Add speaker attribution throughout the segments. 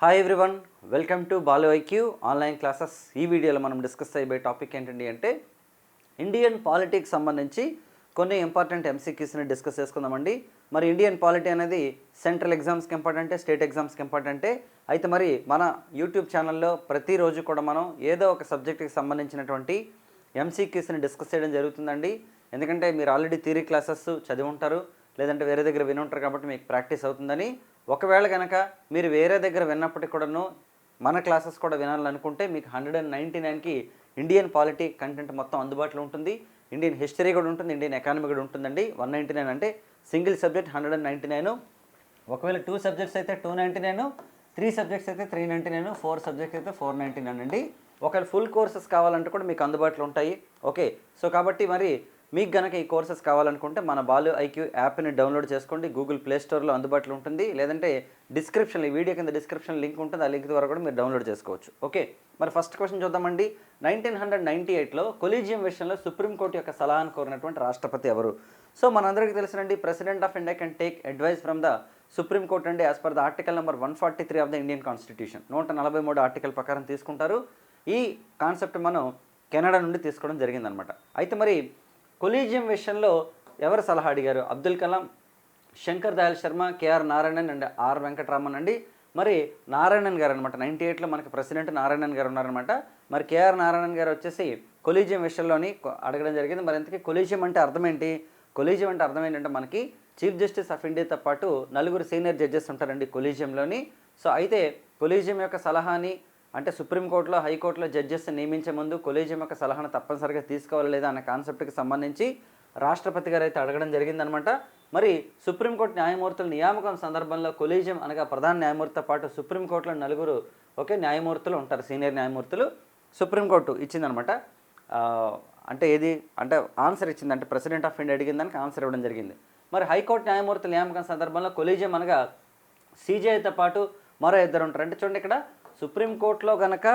Speaker 1: Hi everyone, welcome to Balu IQ online classes. ఈ వీడియోలో మనం డిస్కస్ అయ్యే టాపిక్ ఏంటండి అంటే ఇండియన్ పాలిటిక్స్ సంబంధించి కొన్ని ఇంపార్టెంట్ ఎంసీక్యూస్ని డిస్కస్ చేసుకుందామండి. మరి ఇండియన్ పాలిటీ అనేది సెంట్రల్ ఎగ్జామ్స్కి ఇంపార్టెంటే, స్టేట్ ఎగ్జామ్స్కి ఇంపార్టెంటే. అయితే మరి మన యూట్యూబ్ ఛానల్లో ప్రతిరోజు కూడా మనం ఏదో ఒక సబ్జెక్ట్కి సంబంధించినటువంటి ఎంసీక్యూస్ని డిస్కస్ చేయడం జరుగుతుందండి. ఎందుకంటే మీరు ఆల్రెడీ థియరీ క్లాసెస్ చదివి ఉంటారు, లేదంటే వేరే దగ్గర విని ఉంటారు, కాబట్టి మీకు ప్రాక్టీస్ అవుతుందని. ఒకవేళ కనుక మీరు వేరే దగ్గర విన్నప్పటికి కూడాను మన క్లాసెస్ కూడా వినాలనుకుంటే మీకు 199కి ఇండియన్ పాలిటీ కంటెంట్ మొత్తం అందుబాటులో ఉంటుంది. ఇండియన్ హిస్టరీ కూడా ఉంటుంది, ఇండియన్ ఎకానమీ కూడా ఉంటుందండి. 199 అంటే సింగిల్ సబ్జెక్ట్ 199. ఒకవేళ 2 సబ్జెక్ట్స్ అయితే 299, 3 సబ్జెక్ట్స్ అయితే 399, 4 సబ్జెక్ట్స్ అయితే 499 అండి. ఒకవేళ ఫుల్ కోర్సెస్ కావాలంటే కూడా మీకు అందుబాటులో ఉంటాయి. ఓకే, సో కాబట్టి మరి మీకు గనక ఈ కోర్సెస్ కావాలనుకుంటే మన బాలు ఐక్యూ యాప్ని డౌన్లోడ్ చేసుకోండి. గూగుల్ ప్లే స్టోర్లో అందుబాటులో ఉంటుంది, లేదంటే డిస్క్రిప్షన్, ఈ వీడియో కింద డిస్క్రిప్షన్ లింక్ ఉంటుంది, ఆ లింక్ ద్వారా కూడా మీరు డౌన్లోడ్ చేసుకోవచ్చు. ఓకే, మరి ఫస్ట్ క్వశ్చన్ చూద్దామండి. 1998లో కొలీజియం విషయంలో సుప్రీంకోర్టు యొక్క సలహాను కోరినటువంటి రాష్ట్రపతి ఎవరు? సో మనందరికీ తెలుసునండి, president of India can take advice from the supreme court అండి, as per the article number 143 of the Indian constitution. 143 article ప్రకారం తీసుకుంటారు. ఈ కాన్సెప్ట్ మనం కెనడా నుండి తీసుకోవడం జరిగిందనమాట. అయితే మరి కొలీజియం విషయంలో ఎవరు సలహా అడిగారు? Abdul Kalam, Shankar Dayal Sharma, KR Narayanan and R Venkataraman అండి. మరి నారాయణన్ గారు అనమాట, 98లో మనకి ప్రెసిడెంట్ నారాయణన్ గారు ఉన్నారనమాట. మరి కేఆర్ నారాయణన్ గారు వచ్చేసి కొలీజియం విషయంలోని అడగడం జరిగింది. మరి ఇంతకీ కొలీజియం అంటే అర్థం ఏంటి? కొలీజియం అంటే అర్థం ఏంటంటే మనకి చీఫ్ జస్టిస్ ఆఫ్ ఇండియాతో పాటు 4 సీనియర్ జడ్జెస్ ఉంటారండి కొలీజియంలోని. సో అయితే కొలీజియం యొక్క సలహాని, అంటే సుప్రీంకోర్టులో, హైకోర్టులో జడ్జెస్ నియమించే ముందు కొలీజియం యొక్క సలహాను తప్పనిసరిగా తీసుకోవాలి లేదా అనే కాన్సెప్ట్కి సంబంధించి రాష్ట్రపతి గారు అయితే అడగడం జరిగిందనమాట. మరి సుప్రీంకోర్టు న్యాయమూర్తుల నియామకం సందర్భంలో కొలీజియం అనగా ప్రధాన న్యాయమూర్తితో పాటు సుప్రీంకోర్టులో 4 న్యాయమూర్తులు ఉంటారు, సీనియర్ న్యాయమూర్తులు. సుప్రీంకోర్టు ఇచ్చిందనమాట. అంటే ఏది అంటే ఆన్సర్ ఇచ్చింది, అంటే ప్రెసిడెంట్ ఆఫ్ ఇండియా అడిగిన దానికి ఆన్సర్ ఇవ్వడం జరిగింది. మరి హైకోర్టు న్యాయమూర్తుల నియామకం సందర్భంలో కొలీజియం అనగా సీజేఐతో పాటు మరో 2 ఉంటారు. అంటే చూడండి, ఇక్కడ సుప్రీంకోర్టులో కనుక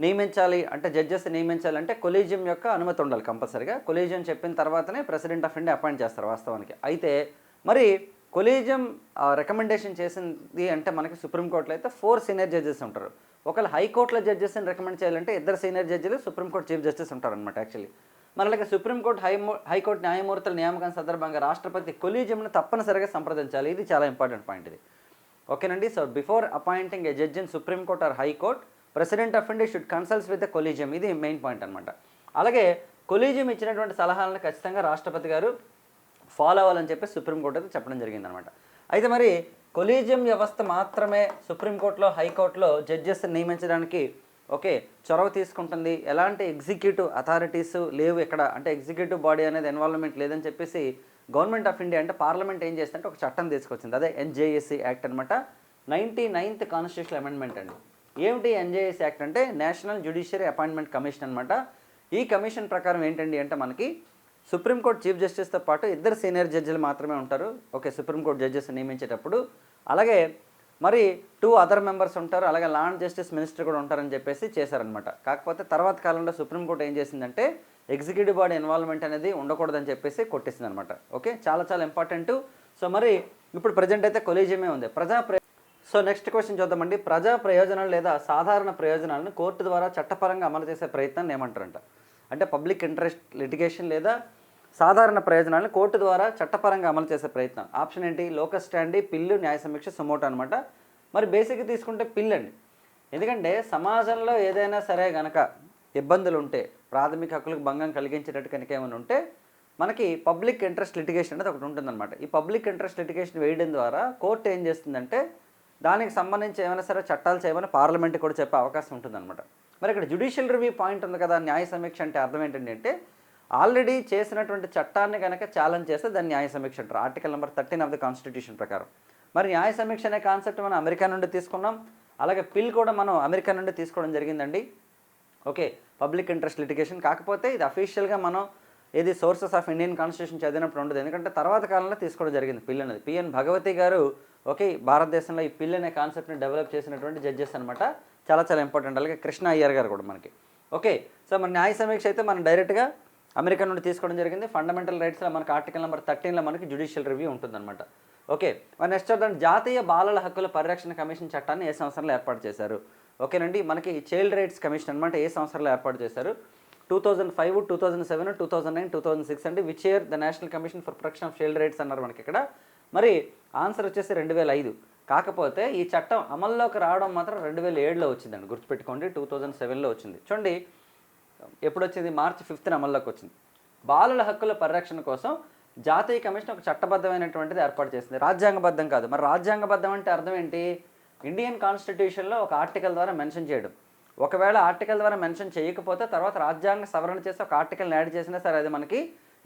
Speaker 1: నియమించాలి అంటే జడ్జెస్ నియమించాలంటే కొలీజియం యొక్క అనుమతి ఉండాలి కంపల్సరీగా. కొలీజియం చెప్పిన తర్వాతనే ప్రెసిడెంట్ ఆఫ్ ఇండియా అపాయింట్ చేస్తారు వాస్తవానికి. అయితే మరి కొలీజియం రికమెండేషన్ చేసింది అంటే మనకి సుప్రీంకోర్టులో అయితే 4 సీనియర్ జడ్జెస్ ఉంటారు. ఒకవేళ హైకోర్టులో జడ్జెస్ని రికమెండ్ చేయాలంటే 2 సీనియర్ జడ్జిలు, సుప్రీంకోర్టు చీఫ్ జస్టిస్ ఉంటారనమాట యాక్చువల్లీ. మరి అలాగే సుప్రీంకోర్టు హైకోర్టు న్యాయమూర్తుల నియామకం సందర్భంగా రాష్ట్రపతి కొలీజియంను తప్పనిసరిగా సంప్రదించాలి. ఇది చాలా ఇంపార్టెంట్ పాయింట్ ఇది. ఓకేనండి. So before appointing a judge in Supreme Court or high court, president of India should consults with the collegium. ఇది మెయిన్ పాయింట్ అనమాట. అలాగే కొలీజియం ఇచ్చినటువంటి సలహాలను ఖచ్చితంగా రాష్ట్రపతి గారు ఫాలో అవ్వాలని చెప్పి సుప్రీంకోర్టు అయితే చెప్పడం జరిగిందనమాట. అయితే మరి కొలీజియం వ్యవస్థ మాత్రమే సుప్రీంకోర్టులో, హైకోర్టులో జడ్జెస్ నియమించడానికి చొరవ తీసుకుంటుంది. ఎలాంటి ఎగ్జిక్యూటివ్ అథారిటీస్ లేవు ఇక్కడ, అంటే ఎగ్జిక్యూటివ్ బాడీ అనేది ఇన్వాల్వ్మెంట్ లేదని చెప్పేసి గవర్నమెంట్ ఆఫ్ ఇండియా అంటే పార్లమెంట్ ఏం చేస్తుందంటే ఒక చట్టం తీసుకొచ్చింది. అదే ఎన్జేఎస్సీ యాక్ట్ అనమాట. 99th కాన్స్టిట్యూషనల్ అమెండ్మెంట్ అండి. ఏమిటి ఎన్జేఎస్సీ యాక్ట్ అంటే నేషనల్ జ్యుడిషియరీ అపాయింట్మెంట్ కమిషన్ అనమాట. ఈ కమిషన్ ప్రకారం ఏంటండి అంటే మనకి సుప్రీంకోర్టు చీఫ్ జస్టిస్తో పాటు 2 సీనియర్ జడ్జిలు మాత్రమే ఉంటారు సుప్రీంకోర్టు జడ్జెస్ నియమించేటప్పుడు. అలాగే మరి 2 అదర్ మెంబర్స్ ఉంటారు, అలాగే లా అండ్ జస్టిస్ మినిస్టర్ కూడా ఉంటారని చెప్పేసి చేశారనమాట. కాకపోతే తర్వాత కాలంలో సుప్రీంకోర్టు ఏం చేసిందంటే ఎగ్జిక్యూటివ్ బాడీ ఇన్వాల్వ్మెంట్ అనేది ఉండకూడదని చెప్పేసి కొట్టేసింది అనమాట. ఓకే, చాలా చాలా ఇంపార్టెంట్. సో మరి ఇప్పుడు ప్రజెంట్ అయితే కొలీజియమే ఉంది. సో నెక్స్ట్ క్వశ్చన్ చూద్దామండి. ప్రజా ప్రయోజనాలు లేదా సాధారణ ప్రయోజనాలను కోర్టు ద్వారా చట్టపరంగా అమలు చేసే ప్రయత్నాన్ని ఏమంటారంట? అంటే పబ్లిక్ ఇంట్రెస్ట్ లిటిగేషన్ లేదా సాధారణ ప్రయోజనాలను కోర్టు ద్వారా చట్టపరంగా అమలు చేసే ప్రయత్నం. ఆప్షన్ ఏంటి? లోకస్ స్టాండీ, పిల్లు, న్యాయ సమీక్ష, సుమోటో అనమాట. మరి బేసిక్గా తీసుకుంటే పిల్ అండి. ఎందుకంటే సమాజంలో ఏదైనా సరే గనక ఇబ్బందులు ఉంటే, ప్రాథమిక హక్కులకు భంగం కలిగించేటట్టు కనుక ఏమైనా ఉంటే మనకి పబ్లిక్ ఇంట్రెస్ట్ లిటిగేషన్ అనేది ఒకటి ఉంటుందన్నమాట. ఈ పబ్లిక్ ఇంట్రెస్ట్ లిటిగేషన్ వేయడం ద్వారా కోర్టు ఏం చేస్తుందంటే దానికి సంబంధించి ఏమైనా సరే చట్టాలు చేయమని పార్లమెంట్ కూడా చెప్పే అవకాశం ఉంటుందన్నమాట. మరి ఇక్కడ జ్యుడిషియల్ రివ్యూ పాయింట్ ఉంది కదా, న్యాయ సమీక్ష అంటే అర్థం ఏంటంటే అంటే ఆల్రెడీ చేసినటువంటి చట్టాన్ని కనుక ఛాలెంజ్ చేస్తే దాన్ని న్యాయ సమీక్ష అంటారు, article number 13 of the constitution ప్రకారం. మరి న్యాయ సమీక్ష అనే కాన్సెప్ట్ మనం అమెరికా నుండి తీసుకున్నాం, అలాగే పిల్ కూడా మనం అమెరికా నుండి తీసుకోవడం జరిగిందండి. Okay, public interest litigation. కాకపోతే ఇది అఫీషియల్గా మనం ఏది సోర్సెస్ ఆఫ్ ఇండియన్ కాన్స్టిట్యూషన్ చదివినప్పుడు ఉండదు, ఎందుకంటే తర్వాత కాలంలో తీసుకోవడం జరిగింది పిల్ అనేది. పిఎన్ భగవతి గారు భారతదేశంలో ఈ పిల్ అనే కాన్సెప్ట్ని డెవలప్ చేసినటువంటి జడ్జెస్ అనమాట. చాలా చాలా ఇంపార్టెంట్. అలాగే కృష్ణ అయ్యర్ గారు కూడా మనకి. ఓకే, సో మన న్యాయ సమీక్ష అయితే మనం డైరెక్ట్గా అమెరికా నుండి తీసుకోవడం జరిగింది. ఫండమెంటల్ రైట్స్లో మనకి ఆర్టికల్ నెంబర్ 13లో మనకి జ్యుడిషియల్ రివ్యూ ఉంటుందన్నమాట. ఓకే, మరి నెక్స్ట్ చూద్దాం. జాతీయ బాలల హక్కుల పరిరక్షణ కమిషన్ చట్టాన్ని ఏ సంవత్సరంలో ఏర్పాటు చేశారు? ఓకేనండి, మనకి చైల్డ్ రైట్స్ కమిషన్ అనమాట ఏ సంవత్సరంలో ఏర్పాటు చేశారు? 2005, 2007, 2009, 2006 అండి. Which year the national commission for protection of child rights అన్నారు మనకి ఇక్కడ. మరి ఆన్సర్ వచ్చేసి 2005. కాకపోతే ఈ చట్టం అమల్లోకి రావడం మాత్రం 2007లో వచ్చిందండి, గుర్తుపెట్టుకోండి. 2007లో వచ్చింది. చూడండి ఎప్పుడు వచ్చింది? మార్చి 5న అమల్లోకి వచ్చింది. బాలల హక్కుల పరిరక్షణ కోసం జాతీయ కమిషన్ ఒక చట్టబద్ధమైనటువంటిది ఏర్పాటు చేసింది, రాజ్యాంగబద్ధం కాదు. మరి రాజ్యాంగబద్ధం అంటే అర్థం ఏంటి? ఇండియన్ కాన్స్టిట్యూషన్లో ఒక ఆర్టికల్ ద్వారా మెన్షన్ చేయడం. ఒకవేళ ఆర్టికల్ ద్వారా మెన్షన్ చేయకపోతే తర్వాత రాజ్యాంగ సవరణ చేసి ఒక ఆర్టికల్ని యాడ్ చేసినా సరే అది మనకి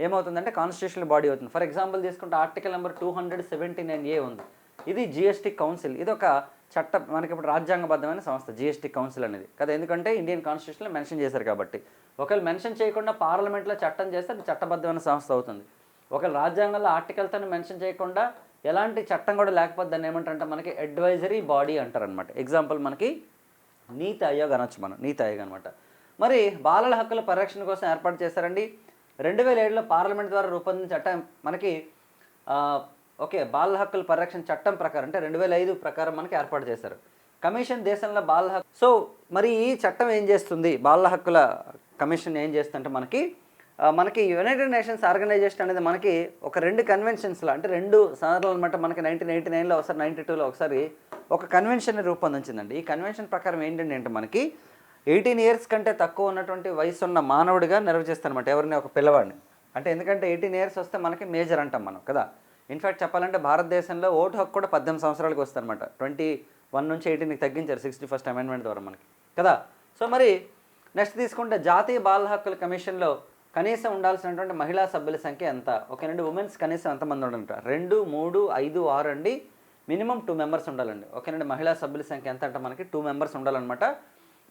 Speaker 1: ఏమవుతుందంటే కాన్స్టిట్యూషనల్ బాడీ అవుతుంది. ఫర్ ఎగ్జాంపుల్ తీసుకుంటే ఆర్టికల్ నెంబర్ 279A ఉంది. ఇది జిఎస్టీ కౌన్సిల్. ఇది ఒక చట్ట మనకి ఇప్పుడు రాజ్యాంగబద్ధమైన సంస్థ జిఎస్టీ కౌన్సిల్ అనేది కదా, ఎందుకంటే ఇండియన్ కాన్స్టిట్యూషన్లో మెన్షన్ చేశారు కాబట్టి. ఒకవేళ మెన్షన్ చేయకుండా పార్లమెంట్లో చట్టం చేస్తే అది చట్టబద్ధమైన సంస్థ అవుతుంది. ఒకవేళ రాజ్యాంగంలో ఆర్టికల్తో మెన్షన్ చేయకుండా ఎలాంటి చట్టం కూడా లేకపోతే దాన్ని ఏమంటారంటే మనకి అడ్వైజరీ బాడీ అంటారనమాట. ఎగ్జాంపుల్ మనకి నీతి ఆయోగ్ అనొచ్చు మనం, నీతి ఆయోగ్ అనమాట. మరి బాలల హక్కుల పరిరక్షణ కోసం ఏర్పాటు చేశారండి 2007లో పార్లమెంట్ ద్వారా రూపొందించిన చట్టం మనకి ఓకే బాలల హక్కుల పరిరక్షణ చట్టం ప్రకారం అంటే 2005 ప్రకారం మనకి ఏర్పాటు చేశారు కమిషన్ దేశంలో బాలల హక్కు. సో మరి ఈ చట్టం ఏం చేస్తుంది? బాలల హక్కుల కమిషన్ ఏం చేస్తుంటే మనకి యునైటెడ్ నేషన్స్ ఆర్గనైజేషన్ అనేది మనకి ఒక 2 కన్వెన్షన్స్లో అంటే 2 సార్లు అనమాట. మనకి 1989లో ఒకసారి, 92లో ఒకసారి ఒక కన్వెన్షన్ని రూపొందించిందండి. ఈ కన్వెన్షన్ ప్రకారం ఏంటంటే మనకి 18 ఇయర్స్ కంటే తక్కువ ఉన్నటువంటి వయసు ఉన్న మానవుడిగా నిర్వచిస్తారనమాట ఎవరిని? ఒక పిల్లవాడిని. అంటే ఎందుకంటే 18 ఇయర్స్ వస్తే మనకి మేజర్ అంటాం మనం కదా. ఇన్ఫ్యాక్ట్ చెప్పాలంటే భారతదేశంలో ఓటు హక్కు కూడా 18 సంవత్సరాలకు వస్తుందన్నమాట. 21 నుంచి 18కి తగ్గించారు 61st అమెండ్మెంట్ ద్వారా మనకి కదా. సో మరి నెక్స్ట్ తీసుకుంటే జాతీయ బాలల హక్కుల కమిషన్లో కనీసం ఉండాల్సినటువంటి మహిళా సభ్యుల సంఖ్య ఎంత? ఓకేనండి, ఉమెన్స్ కనీసం ఎంతమంది ఉండాలంట? 2, 3, 5, 6 అండి. మినిమం 2 మెంబర్స్ ఉండాలండి. ఓకేనండి, మహిళా సభ్యుల సంఖ్య ఎంత అంటే మనకి 2 మెంబర్స్ ఉండాలన్నమాట.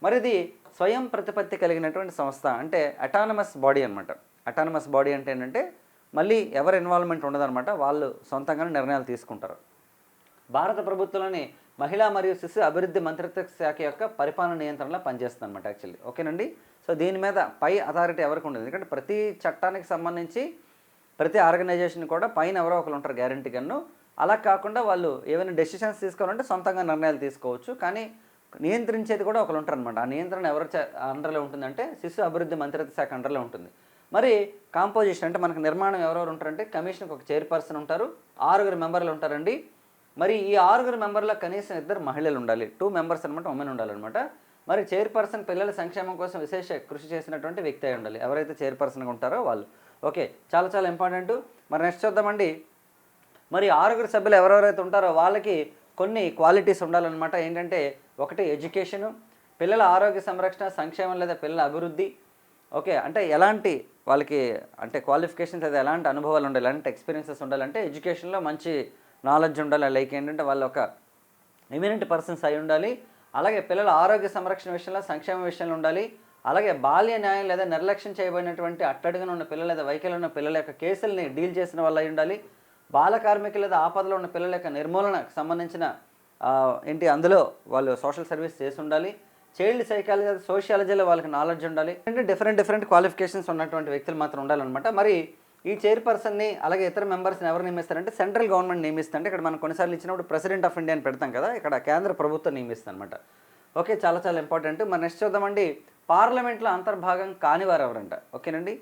Speaker 1: మరి ఇది స్వయం ప్రతిపత్తి కలిగినటువంటి సంస్థ అంటే అటానమస్ బాడీ అనమాట. అటానమస్ బాడీ అంటే ఏంటంటే మళ్ళీ ఎవరి ఇన్వాల్వ్మెంట్ ఉండదన్నమాట, వాళ్ళు సొంతంగానే నిర్ణయాలు తీసుకుంటారు. భారత ప్రభుత్వంలోని మహిళా మరియు శిశు అభివృద్ధి మంత్రిత్వ శాఖ యొక్క పరిపాలన నియంత్రణలో పనిచేస్తుంది అనమాట యాక్చువల్లీ. ఓకేనండి, సో దీని మీద పై అథారిటీ ఎవరికి ఉండదు, ఎందుకంటే ప్రతి చట్టానికి సంబంధించి ప్రతి ఆర్గనైజేషన్ కూడా పైన ఎవరో ఒకరు ఉంటారు గ్యారంటీగాను. అలా కాకుండా వాళ్ళు ఏమైనా డెసిషన్స్ తీసుకోవాలంటే సొంతంగా నిర్ణయాలు తీసుకోవచ్చు, కానీ నియంత్రించేది కూడా ఒకరు ఉంటారు అనమాట. ఆ నియంత్రణ ఎవరి అండర్లో ఉంటుందంటే శిశు అభివృద్ధి మంత్రిత్వ శాఖ అండర్లో ఉంటుంది. మరి కాంపోజిషన్ అంటే మనకు నిర్మాణం ఎవరెవరు ఉంటారంటే కమిషన్కి ఒక చైర్పర్సన్ ఉంటారు, 6 మెంబర్లు ఉంటారండి. మరి ఈ 6 మెంబర్లో కనీసం 2 మహిళలు ఉండాలి, 2 మెంబర్స్ అనమాట ఉమెన్ ఉండాలన్నమాట. మరి చైర్పర్సన్ పిల్లల సంక్షేమం కోసం విశేష కృషి చేసినటువంటి వ్యక్తి అయి ఉండాలి, ఎవరైతే చైర్పర్సన్గా ఉంటారో వాళ్ళు. ఓకే, చాలా చాలా ఇంపార్టెంట్. మరి నెక్స్ట్ చూద్దామండి. మరి 6 సభ్యులు ఎవరెవరైతే ఉంటారో వాళ్ళకి కొన్ని క్వాలిటీస్ ఉండాలన్నమాట. ఏంటంటే ఒకటి ఎడ్యుకేషను, పిల్లల ఆరోగ్య సంరక్షణ, సంక్షేమం లేదా పిల్లల అభివృద్ధి. ఓకే, అంటే ఎలాంటి వాళ్ళకి అంటే క్వాలిఫికేషన్స్ అయితే ఎలాంటి అనుభవాలు ఉండాలి, ఎలాంటి ఎక్స్పీరియన్సెస్ ఉండాలంటే ఎడ్యుకేషన్లో మంచి నాలెడ్జ్ ఉండాలి, లైక్ ఏంటంటే వాళ్ళు ఒక ఎమినెంట్ పర్సన్స్ అయి ఉండాలి. అలాగే పిల్లల ఆరోగ్య సంరక్షణ విషయంలో, సంక్షేమ విషయంలో ఉండాలి. అలాగే బాల్య న్యాయం లేదా నిర్లక్ష్యం చేయబడినటువంటి అట్టడుగున ఉన్న పిల్లలు లేదా వైకల్యం ఉన్న పిల్లల యొక్క కేసుల్ని డీల్ చేసిన వాళ్ళు అయి ఉండాలి. బాల కార్మికులు లేదా ఆపదలో ఉన్న పిల్లల యొక్క నిర్మూలనకు సంబంధించిన అందులో వాళ్ళు సోషల్ సర్వీస్ చేసి ఉండాలి. చైల్డ్ సైకాలజీ, సోషియాలజీలో వాళ్ళకి నాలెడ్జ్ ఉండాలి. అంటే డిఫరెంట్ క్వాలిఫికేషన్స్ ఉన్నటువంటి వ్యక్తులు మాత్రం ఉండాలన్నమాట. మరి ఈ చైర్పర్సన్ని అలాగే ఇతర మెంబర్స్ని ఎవరు నియమిస్తారంటే సెంట్రల్ గవర్నమెంట్ నియమిస్తుంటే ఇక్కడ మనం కొన్నిసార్లు ఇచ్చినప్పుడు ప్రెసిడెంట్ ఆఫ్ ఇండియా అని పెడతాం కదా, ఇక్కడ కేంద్ర ప్రభుత్వం నియమిస్తుంది అనమాట. ఓకే, చాలా చాలా ఇంపార్టెంట్. మరి నెక్స్ట్ చూద్దామండి. పార్లమెంట్లో అంతర్భాగం కానివారు ఎవరంట? ఓకేనండి,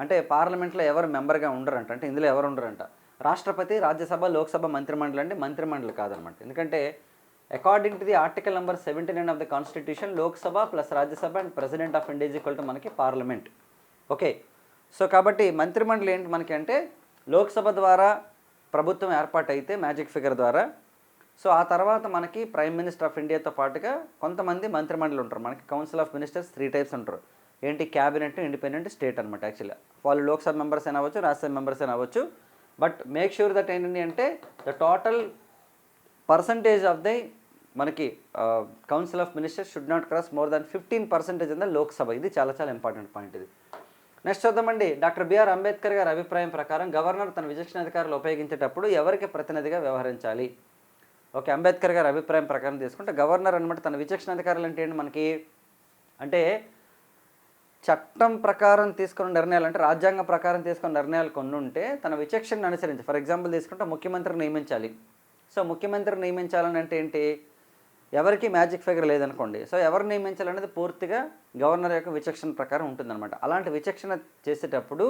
Speaker 1: అంటే పార్లమెంట్లో ఎవరు మెంబర్గా ఉండరంట, అంటే ఇందులో ఎవరు ఉండరంట? రాష్ట్రపతి, రాజ్యసభ, లోక్సభ, మంత్రిమండలి. అంటే మంత్రిమండలి కాదనమాట, ఎందుకంటే according to the article number 79 of the constitution Lok Sabha plus Rajya Sabha and president of India is equal to మనకి పార్లమెంట్. ఓకే, సో కాబట్టి మంత్రిమండలి ఏంటి మనకి అంటే లోక్సభ ద్వారా ప్రభుత్వం ఏర్పాటైతే మ్యాజిక్ ఫిగర్ ద్వారా, సో ఆ తర్వాత మనకి ప్రైమ్ మినిస్టర్ ఆఫ్ ఇండియాతో పాటుగా కొంతమంది మంత్రిమండలి ఉంటారు. మనకి కౌన్సిల్ ఆఫ్ మినిస్టర్స్ 3 టైప్స్ ఉంటారు. ఏంటి? క్యాబినెట్, ఇండిపెండెంట్, స్టేట్ అనమాట. యాక్చువల్గా వాళ్ళు లోక్సభ మెంబర్స్ అయినా అవ్వచ్చు, రాజ్యసభ మెంబర్స్ అయినా అవ్వచ్చు. బట్ మేక్ ష్యూర్ దట్ ఏంటండి అంటే the total percentage of the మనకి council of ministers should not cross more than 15% in the Lok Sabha. ఇది చాలా చాలా ఇంపార్టెంట్ పాయింట్ ఇది. నెక్స్ట్ చూద్దామండి. డాక్టర్ బిఆర్ అంబేద్కర్ గారి అభిప్రాయం ప్రకారం గవర్నర్ తన విచక్షణ అధికారాలు ఉపయోగించేటప్పుడు ఎవరికి ప్రతినిధిగా వ్యవహరించాలి? ఓకే, అంబేద్కర్ గారి అభిప్రాయం ప్రకారం తీసుకుంటే గవర్నర్ అనమాట తన విచక్షణ అధికారాలు అంటే ఏంటి మనకి అంటే చట్టం ప్రకారం తీసుకున్న నిర్ణయాలు అంటే రాజ్యాంగం ప్రకారం తీసుకున్న నిర్ణయాలు కొన్ని ఉంటే తన విచక్షణను అనుసరించి, ఫర్ ఎగ్జాంపుల్ తీసుకుంటే ముఖ్యమంత్రిని నియమించాలి. సో ముఖ్యమంత్రిని నియమించాలని అంటే ఏంటి, ఎవరికి మ్యాజిక్ ఫిగర్ లేదనుకోండి. సో ఎవరు నియమించాలనేది పూర్తిగా గవర్నర్ యొక్క విచక్షణ ప్రకారం ఉంటుందన్నమాట. అలాంటి విచక్షణ చేసేటప్పుడు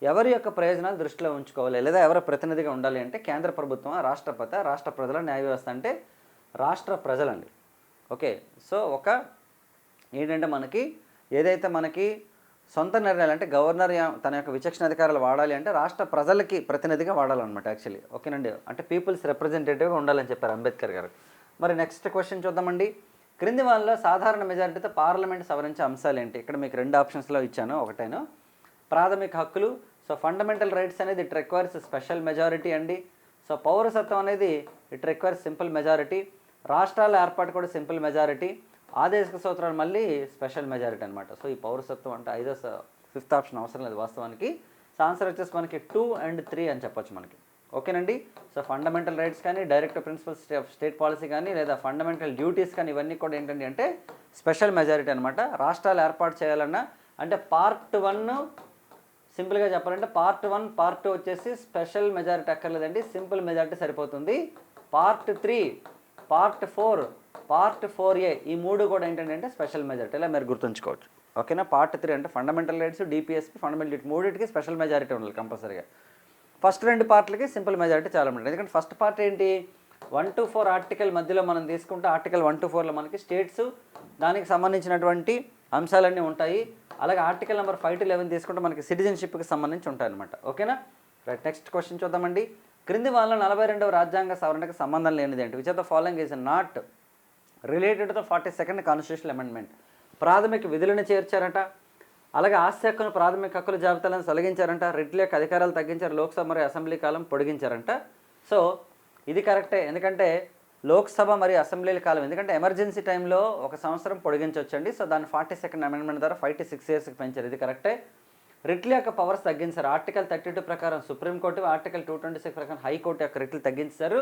Speaker 1: ఎవరి యొక్క ప్రయోజనాలు దృష్టిలో ఉంచుకోవాలి, లేదా ఎవరు ప్రతినిధిగా ఉండాలి అంటే కేంద్ర ప్రభుత్వం, రాష్ట్రపతి, రాష్ట్ర ప్రజల, న్యాయ వ్యవస్థ అంటే రాష్ట్ర ప్రజలండి. ఓకే, సో ఏంటంటే మనకి ఏదైతే మనకి సొంత నిర్ణయాలు అంటే గవర్నర్ తన యొక్క విచక్షణ అధికారాలు వాడాలి అంటే రాష్ట్ర ప్రజలకి ప్రతినిధిగా వాడాలన్నమాట యాక్చువల్లీ. ఓకేనండి, అంటే పీపుల్స్ రిప్రజెంటేటివ్గా ఉండాలని చెప్పారు అంబేద్కర్ గారు. మరి నెక్స్ట్ క్వశ్చన్ చూద్దామండి. క్రింది వాళ్ళలో సాధారణ మెజారిటీతో పార్లమెంట్ సవరించే అంశాలు ఏంటి? ఇక్కడ మీకు 2 ఆప్షన్స్లో ఇచ్చాను. ఒకటేను ప్రాథమిక హక్కులు. సో ఫండమెంటల్ రైట్స్ అనేది ఇట్ రిక్వైర్స్ స్పెషల్ మెజారిటీ అండి. సో పౌరసత్వం అనేది ఇట్ రిక్వైర్స్ సింపుల్ మెజారిటీ. రాష్ట్రాల ఏర్పాటు కూడా సింపుల్ మెజారిటీ. ఆదేశిక సూత్రాలు మళ్ళీ స్పెషల్ మెజారిటీ అనమాట. సో ఈ పౌరసత్వం అంటే 5th ఆప్షన్ అవసరం లేదు వాస్తవానికి. సో ఆన్సర్ వచ్చేసి మనకి 2 and 3 అని చెప్పొచ్చు మనకి. ఓకేనండి, సో ఫండమెంటల్ రైట్స్ కానీ, direct principles of state policy కానీ, లేదా ఫండమెంటల్ డ్యూటీస్ కానీ ఇవన్నీ కూడా ఏంటండి అంటే స్పెషల్ మెజారిటీ అనమాట. రాష్ట్రాలు ఏర్పాటు చేయాలన్నా అంటే పార్ట్ 1 సింపుల్గా చెప్పాలంటే పార్ట్ 1, పార్ట్ 2 వచ్చేసి స్పెషల్ మెజారిటీ అక్కర్లేదండి, సింపుల్ మెజారిటీ సరిపోతుంది. పార్ట్ 3, పార్ట్ 4, పార్ట్ 4A ఈ 3 కూడా ఏంటంటే స్పెషల్ మెజారిటీ, ఇలా మీరు గుర్తుంచుకోవచ్చు. ఓకేనా, పార్ట్ 3 అంటే fundamental rights, DPSP, fundamental duty 3టికి స్పెషల్ మెజారిటీ ఉండాలి కంపల్సరీగా. ఫస్ట్ 2 పార్ట్లకి సింపుల్ మెజారిటీ చాలా ఉంటుంది. ఎందుకంటే ఫస్ట్ పార్ట్ ఏంటి, 1 to 4 ఆర్టికల్ మధ్యలో మనం తీసుకుంటే ఆర్టికల్ 1 to 4లో మనకి స్టేట్స్ దానికి సంబంధించినటువంటి అంశాలన్నీ ఉంటాయి. అలాగే ఆర్టికల్ నెంబర్ 5 to 11 తీసుకుంటే మనకి సిటిజన్షిప్కి సంబంధించి ఉంటాయి అనమాట. ఓకేనా, రైట్. నెక్స్ట్ క్వశ్చన్ చూద్దామండి. క్రింది వాళ్ళ 42వ రాజ్యాంగ సవరణకు సంబంధం లేనిది ఏంటి? Which of the following is not related to the 42nd constitutional amendment? ప్రాథమిక విధులను చేర్చారట, అలాగే ఆస్తి హక్కును ప్రాథమిక హక్కుల జాబితాలను తొలగించారంట, రిట్ల యొక్క అధికారాలు తగ్గించారు, లోక్సభ మరియు అసెంబ్లీ కాలం పొడిగించారంట. సో ఇది కరెక్టే, ఎందుకంటే లోక్సభ మరియు అసెంబ్లీల కాలం ఎందుకంటే ఎమర్జెన్సీ టైంలో 1 సంవత్సరం పొడిగించవచ్చండి. సో దాన్ని 42nd అమెండ్మెంట్ ద్వారా 5 to 6 yearsకి పెంచారు, ఇది కరెక్టే. రిట్ల యొక్క పవర్స్ తగ్గించారు. ఆర్టికల్ 32 ప్రకారం సుప్రీంకోర్టు, ఆర్టికల్ 226 ప్రకారం హైకోర్టు యొక్క రిట్లు తగ్గించారు.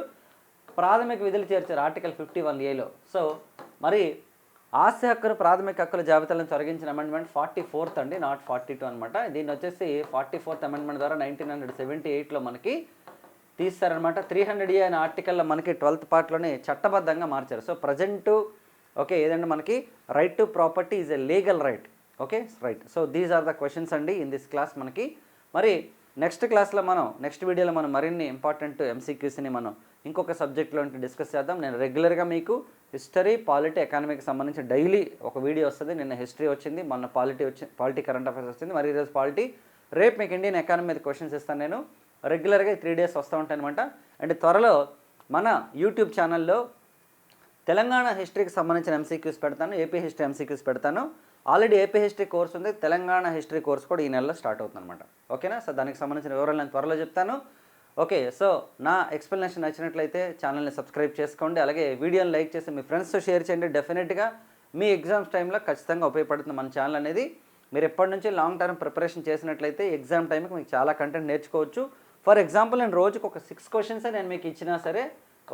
Speaker 1: ప్రాథమిక విధులు చేర్చారు ఆర్టికల్ 51Aలో. సో మరి ఆస్తి హక్కును ప్రాథమిక హక్కుల జాబితాలను తొలగించిన అమెండ్మెంట్ 44th అండి, నాట్ 42 అనమాట. దీన్ని వచ్చేసి 44th అమెండ్మెంట్ ద్వారా 1978లో మనకి తీస్తారనమాట. 300A అనే ఆర్టికల్లో మనకి 12th పార్ట్లోనే చట్టబద్ధంగా మార్చారు. సో ప్రజెంటు ఓకే ఏదంటే మనకి right to property is a legal right. Okay right. So these are the questions అండి ఇన్ దిస్ క్లాస్ మనకి. మరి నెక్స్ట్ క్లాస్లో నెక్స్ట్ వీడియోలో మనం మరిన్ని ఇంపార్టెంట్ MCQsని మనం ఇంకొక సబ్జెక్ట్లో డిస్కస్ చేద్దాం. నేను రెగ్యులర్గా మీకు హిస్టరీ, పాలిటీ, ఎకానమీకి సంబంధించి డైలీ ఒక వీడియో వస్తుంది. నిన్న హిస్టరీ వచ్చింది, మొన్న పాలిటీ కరెంట్ అఫైర్స్ వచ్చింది, మరి ఈరోజు పాలిటీ. రేపు మీకు ఇండియన్ ఎకానమీ మీద క్వశ్చన్స్ ఇస్తాను నేను. రెగ్యులర్గా 3 days వస్తూ ఉంటాయి అనమాట. అండ్ త్వరలో మన యూట్యూబ్ ఛానల్లో తెలంగాణ హిస్టరీకి సంబంధించిన MCQs పెడతాను, ఏపీ హిస్టరీ MCQs పెడతాను. ఆల్రెడీ ఏపీ హిస్టరీ కోర్స్ ఉంది, తెలంగాణ హిస్టరీ కోర్స్ కూడా ఈ నెలలో స్టార్ట్ అవుతుంది అనమాట. ఓకేనా, సో దానికి సంబంధించిన వివరాలు నేను త్వరలో చెప్తాను. ఓకే, సో నా ఎక్స్ప్లెనేషన్ నచ్చినట్లయితే ఛానల్ని సబ్స్క్రైబ్ చేసుకోండి, అలాగే వీడియోని లైక్ చేసి మీ ఫ్రెండ్స్తో షేర్ చేయండి. డెఫినెట్గా మీ ఎగ్జామ్స్ టైంలో ఖచ్చితంగా ఉపయోగపడుతుంది మన ఛానల్ అనేది. మీరు ఎప్పటి నుంచి లాంగ్ టర్మ్ ప్రిపరేషన్ చేసినట్లయితే ఎగ్జామ్ టైంకి మీకు చాలా కంటెంట్ నేర్చుకోవచ్చు. ఫర్ ఎగ్జాంపుల్ నేను రోజుకు ఒక 6 questions నేను మీకు ఇచ్చినా సరే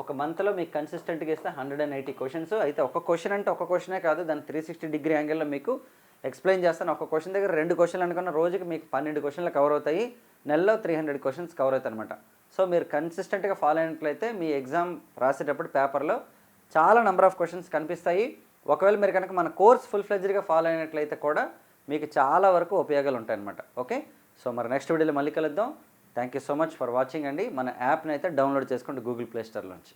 Speaker 1: ఒక మంత్లో మీకు కన్సిస్టెంట్గా ఇస్తే 180 questions. అయితే ఒక క్వశ్చన్ అంటే ఒక క్వశ్చనే కాదు, దాన్ని 360 యాంగిల్లో మీకు ఎక్స్ప్లెయిన్ చేస్తాను. ఒక క్వశ్చన్ దగ్గర 2 questions అనుకున్న రోజుకి మీకు 12 questions కవర్ అవుతాయి. నెలలో 300 questions కవర్ అవుతాయి అనమాట. సో మీరు కన్సిస్టెంట్గా ఫాలో అయినట్లయితే మీ ఎగ్జామ్ రాసేటప్పుడు పేపర్లో చాలా నెంబర్ ఆఫ్ క్వశ్చన్స్ కనిపిస్తాయి. ఒకవేళ మీరు కనుక మన కోర్స్ ఫుల్ ఫ్లెడ్జ్డ్గా ఫాలో అయినట్లయితే కూడా మీకు చాలా వరకు ఉపయోగాలు ఉంటాయన్నమాట. ఓకే, సో మరి నెక్స్ట్ వీడియోలో మళ్ళీ కలుద్దాం. Thank you so much for watching అండి. మన యాప్ని అయితే డౌన్లోడ్ చేసుకోండి గూగుల్ ప్లే స్టోర్ నుంచి.